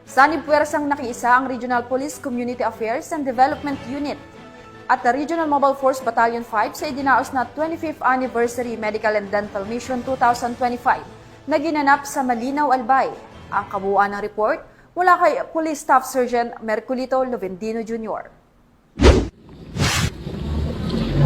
Sanib puwersang nakiisa ang Regional Police Community Affairs and Development Unit at the Regional Mobile Force Battalion 5 sa idinaos na 25th Anniversary Medical and Dental Mission 2025 na ginanap sa Malinaw, Albay. Ang kabuuan ng report mula kay Police Staff Sergeant Merculito Lovendino Jr.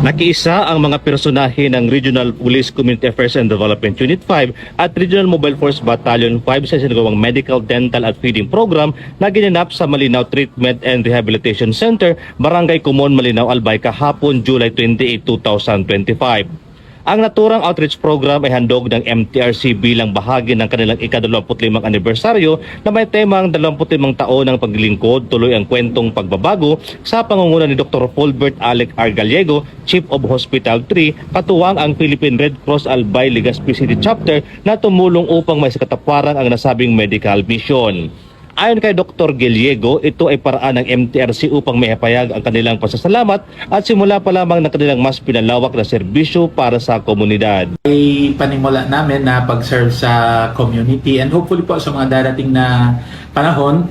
Nakiisa ang mga personahe ng Regional Police Community Affairs and Development Unit 5 at Regional Mobile Force Battalion 5 sa sinagawang Medical, Dental at Feeding Program na ginanap sa Malinaw Treatment and Rehabilitation Center, Barangay Kumon, Malinaw, Albay kahapon July 28, 2025. Ang naturang outreach program ay handog ng MTRC bilang bahagi ng kanilang ika-25 anibersaryo na may temang 25 taon ng paglilingkod, tuloy ang kwentong pagbabago sa pangunguna ni Dr. Fulbert Alec R. Gallego, Chief of Hospital 3, katuwang ang Philippine Red Cross Albay Legazpi City Chapter na tumulong upang may sakataparan ang nasabing medical mission. Ayon kay Dr. Gallego, ito ay paraan ng MTRC upang maipahayag ang kanilang pasasalamat at simula pa lamang ng kanilang mas pinalawak na serbisyo para sa komunidad. Ay panimula namin na pag-serve sa community and hopefully po sa mga darating na panahon,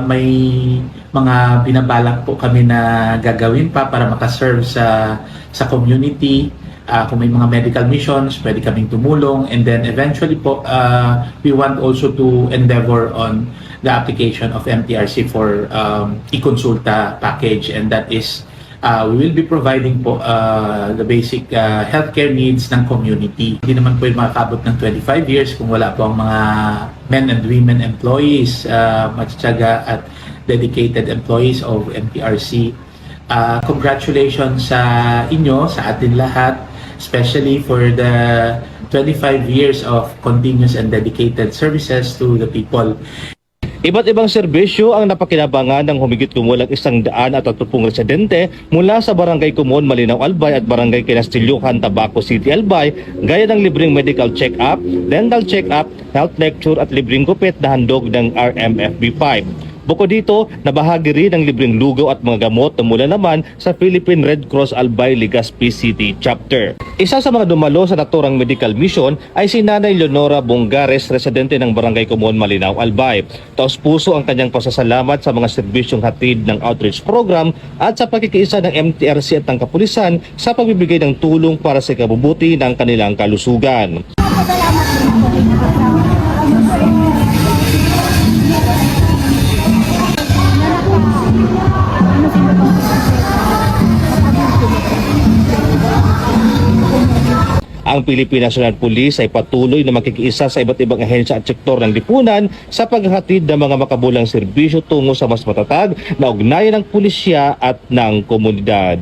may mga binabalak po kami na gagawin pa para makaserve sa community. Kung may mga medical missions, pwede kaming tumulong. And then eventually po, we want also to endeavor on the application of MTRC for e-consulta package. And that is, we will be providing po the basic healthcare needs ng community. Hindi naman po yung makakabot ng 25 years kung wala po ang mga men and women employees, matyaga at dedicated employees of MTRC. Congratulations sa inyo, sa atin lahat, especially for the 25 years of continuous and dedicated services to the people. Iba't ibang serbisyo ang napakinabangan ng humigit kumulang 130 residente mula sa Barangay Kumon, Malinaw, Albay at Barangay Kinastilyokan, Tabaco City, Albay, gaya ng libreng medical check-up, dental check-up, health lecture at libreng gupit na handog ng RMFB 5. Bukod dito, nabahagi rin ang libreng lugaw at mga gamot na mula naman sa Philippine Red Cross Albay Legazpi City Chapter. Isa sa mga dumalo sa naturang medical mission ay si Nanay Leonora Bongares, residente ng Barangay Kumon, Malinaw, Albay. Taos puso ang kanyang pasasalamat sa mga serbisyong hatid ng outreach program at sa pagkikiisa ng MTRC at ng kapulisan sa pagbibigay ng tulong para sa ikabubuti ng kanilang kalusugan. Ang Philippine National Police ay patuloy na makikiisa sa iba't ibang ahensya at sektor ng lipunan sa paghahatid ng mga makabulang serbisyo tungo sa mas matatag na ugnayan ng pulisya at ng komunidad.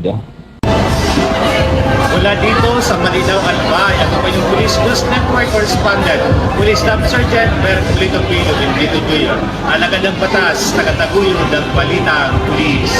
Mula dito sa Malinaw, Albay, ako po yung Police News Network Correspondent, Police Staff Sergeant Merculito Jr. Alagad ng batas, tagataguyod ng balitang pulis.